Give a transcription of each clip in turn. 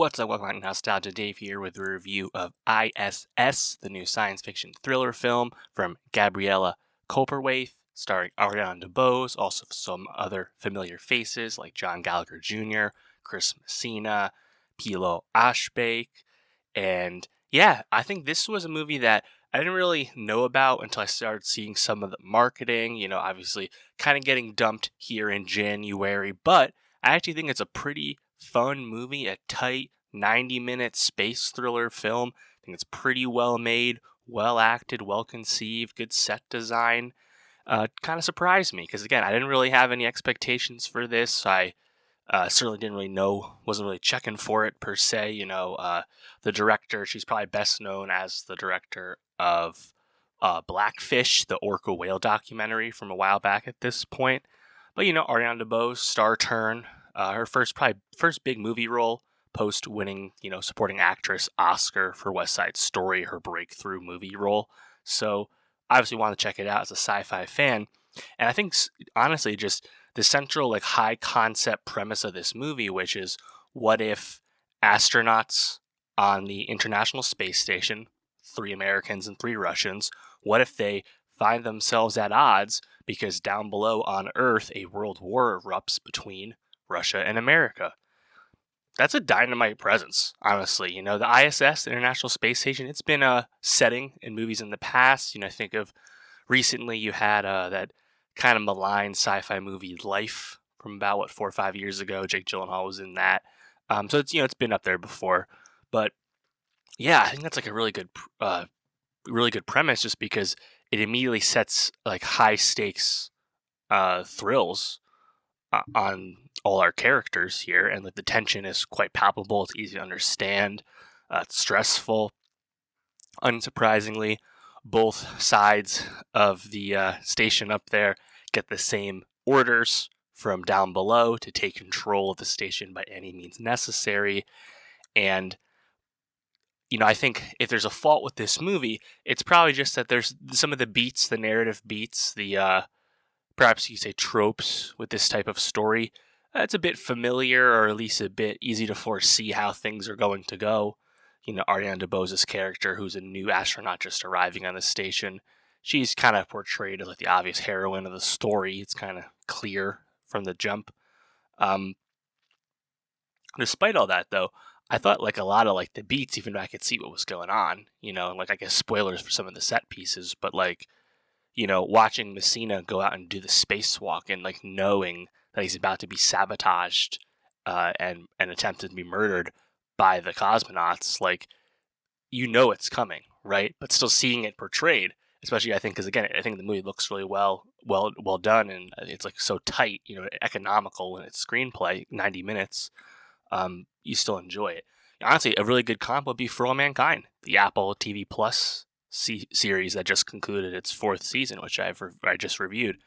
What's up, welcome back to Nowstalgia. Dave here with a review of I.S.S, the new science fiction thriller film from Gabriella Copperwaith, starring Ariana DeBose, also some other familiar faces like John Gallagher Jr., Chris Messina, Pilo Ashbake, and yeah, I think this was a movie that I didn't really know about until I started seeing some of the marketing, obviously kind of getting dumped here in January, but I actually think it's a pretty fun movie, a tight 90-minute space thriller film. I think it's pretty well made, well acted, well conceived, good set design. Kind of surprised me because, again, I didn't really have any expectations for this. I certainly didn't really know, wasn't really checking for it per se. The director, she's probably best known as the director of Blackfish, the orca whale documentary from a while back at this point. But, Ariana DeBose, star turn, her first big movie role post winning, supporting actress Oscar for West Side Story, her breakthrough movie role. So obviously want to check it out as a sci-fi fan. And I think, honestly, just the central high concept premise of this movie, which is what if astronauts on the International Space Station, 3 Americans and 3 Russians, what if they find themselves at odds because down below on Earth a world war erupts between Russia and America? That's a dynamite presence, honestly. The I.S.S, the International Space Station, it's been a setting in movies in the past. Think of recently you had that kind of maligned sci-fi movie Life from about 4 or 5 years ago. Jake Gyllenhaal was in that. So it's been up there before. But yeah, I think that's a really good premise, just because it immediately sets high stakes thrills on all our characters here, and the tension is quite palpable. It's easy to understand. It's stressful. Unsurprisingly, both sides of the station up there get the same orders from down below to take control of the station by any means necessary. And I think if there's a fault with this movie, it's probably just that there's some of the beats, the narrative beats, the perhaps you say tropes with this type of story. It's a bit familiar, or at least a bit easy to foresee how things are going to go. Ariana DeBose's character, who's a new astronaut just arriving on the station, she's kind of portrayed as the obvious heroine of the story. It's kind of clear from the jump. Despite all that, though, I thought a lot of the beats, even though I could see what was going on, and I guess spoilers for some of the set pieces, but watching Messina go out and do the spacewalk and knowing that he's about to be sabotaged and attempted to be murdered by the cosmonauts, it's coming, right? But still seeing it portrayed, especially I think because again, I think the movie looks really well done, and it's so tight, economical in its screenplay, 90 minutes. You still enjoy it. Honestly, a really good comp would be For All Mankind, the Apple TV Plus series that just concluded its 4th season, which I just reviewed.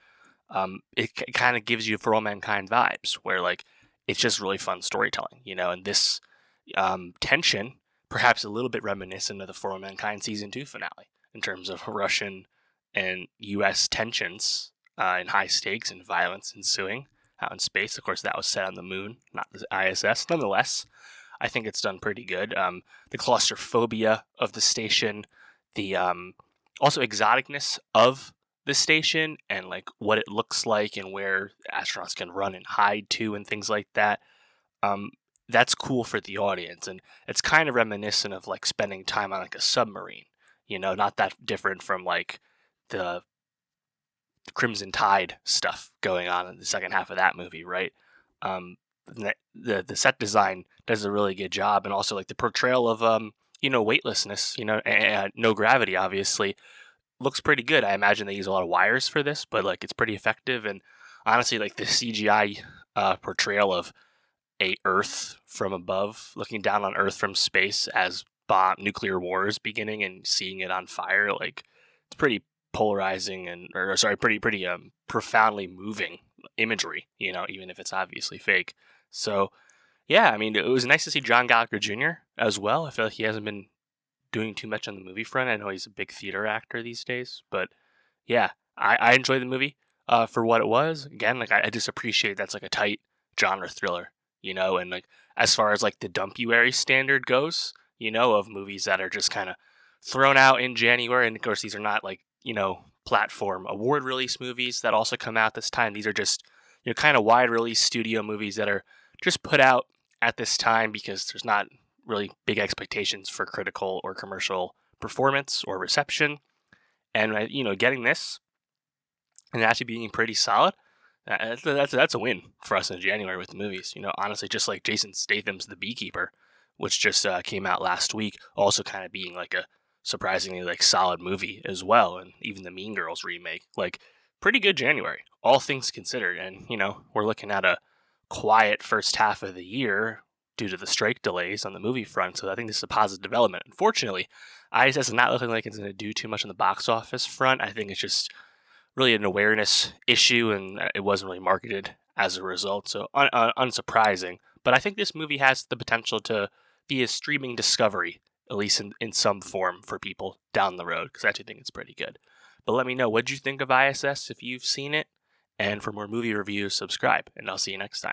It kind of gives you For All Mankind vibes, where it's just really fun storytelling, and this tension, perhaps a little bit reminiscent of the For All Mankind season 2 finale in terms of Russian and U.S. tensions and high stakes and violence ensuing out in space. Of course, that was set on the moon, not the I.S.S. Nonetheless, I think it's done pretty good. The claustrophobia of the station, the also exoticness of the station, and what it looks like and where astronauts can run and hide to and things like that. That's cool for the audience, and it's kind of reminiscent of spending time on a submarine. Not that different from the Crimson Tide stuff going on in the second half of that movie, right? The set design does a really good job, and also the portrayal of weightlessness, and no gravity, obviously, looks pretty good. I imagine they use a lot of wires for this, but it's pretty effective. And honestly, the CGI portrayal of a Earth from above, looking down on Earth from space as nuclear war is beginning and seeing it on fire, it's pretty polarizing pretty profoundly moving imagery, even if it's obviously fake. So yeah, I mean, it was nice to see John Gallagher Jr. as well. I feel like he hasn't been doing too much on the movie front. I know he's a big theater actor these days, but yeah, I enjoyed the movie for what it was. Again, I just appreciate that's a tight genre thriller, and as far as like the dumpuary standard goes, of movies that are just kind of thrown out in January. And of course, these are not like, platform award release movies that also come out this time. These are just, kind of wide release studio movies that are just put out at this time because there's not really big expectations for critical or commercial performance or reception. And, getting this and actually being pretty solid, that's a win for us in January with the movies. Honestly, just like Jason Statham's The Beekeeper, which just came out last week, also kind of being like a surprisingly like solid movie as well, and even the Mean Girls remake, like pretty good January, all things considered. And we're looking at a quiet first half of the year due to the strike delays on the movie front. So I think this is a positive development. Unfortunately, I.S.S. is not looking like it's going to do too much on the box office front. I think it's just really an awareness issue, and it wasn't really marketed as a result. So unsurprising. But I think this movie has the potential to be a streaming discovery, at least in some form for people down the road, because I actually think it's pretty good. But let me know, what did you think of I.S.S. if you've seen it? And for more movie reviews, subscribe, and I'll see you next time.